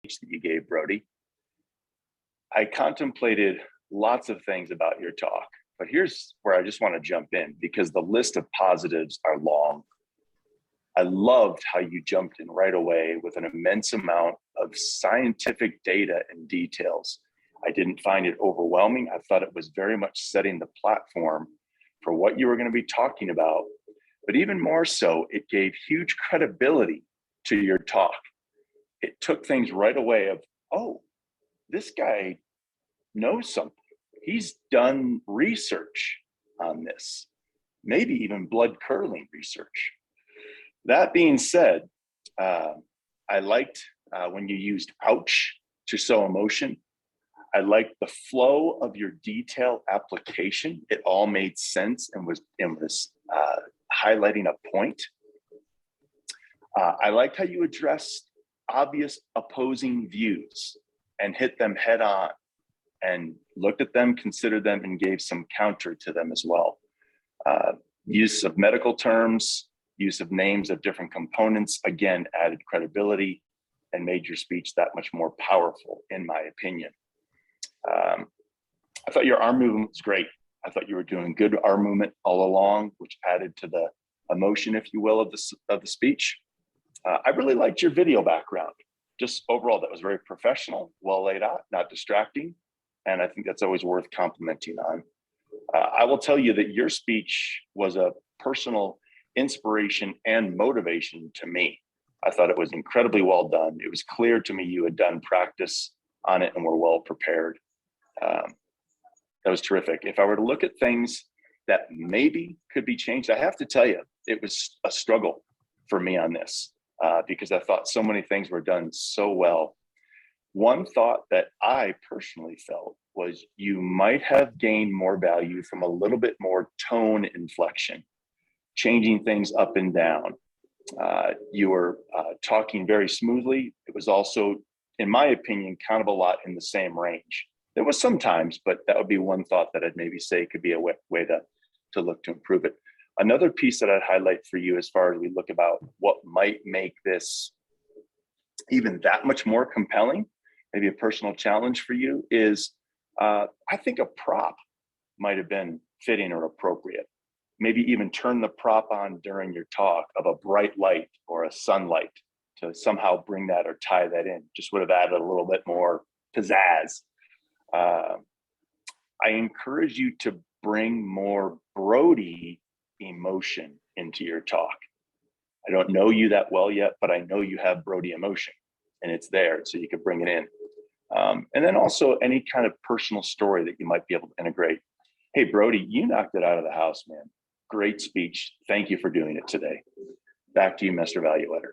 that you gave, Brody. I contemplated lots of things about your talk, but here's where I just want to jump in because the list of positives are long. I loved how you jumped in right away with an immense amount of scientific data and details. I didn't find it overwhelming. I thought it was very much setting the platform for what you were going to be talking about. But even more so, it gave huge credibility to your talk. It took things right away of, oh, this guy knows something. He's done research on this, maybe even blood curdling research. That being said, I liked when you used ouch to show emotion. I liked the flow of your detail application. It all made sense and was highlighting a point. I liked how you addressed obvious opposing views and hit them head on and looked at them, considered them, and gave some counter to them as well. Use of medical terms, use of names of different components, again, added credibility and made your speech that much more powerful, in my opinion. I thought your arm movement was great. I thought you were doing good arm movement all along, which added to the emotion, if you will, of the speech. I really liked your video background. Just overall, that was very professional, well laid out, not distracting. And I think that's always worth complimenting on. I will tell you that your speech was a personal inspiration and motivation to me. I thought it was incredibly well done. It was clear to me you had done practice on it and were well prepared. That was terrific. If I were to look at things that maybe could be changed, I have to tell you, it was a struggle for me on this because I thought so many things were done so well. One thought that I personally felt was you might have gained more value from a little bit more tone inflection, changing things up and down. You were talking very smoothly. It was also, in my opinion, kind of a lot in the same range. There was some times, but that would be one thought that I'd maybe say could be a way to look to improve it. Another piece that I'd highlight for you as far as we look about what might make this even that much more compelling, maybe a personal challenge for you, is I think a prop might have been fitting or appropriate. Maybe even turn the prop on during your talk of a bright light or a sunlight to somehow bring that or tie that in. Just would have added a little bit more pizzazz. I encourage you to bring more Brody emotion into your talk. I don't know you that well yet, but I know you have Brody emotion and it's there, so you could bring it in. And then also any kind of personal story that you might be able to integrate. Hey, Brody, you knocked it out of the house, man. Great speech. Thank you for doing it today. Back to you, Mr. Evaluator.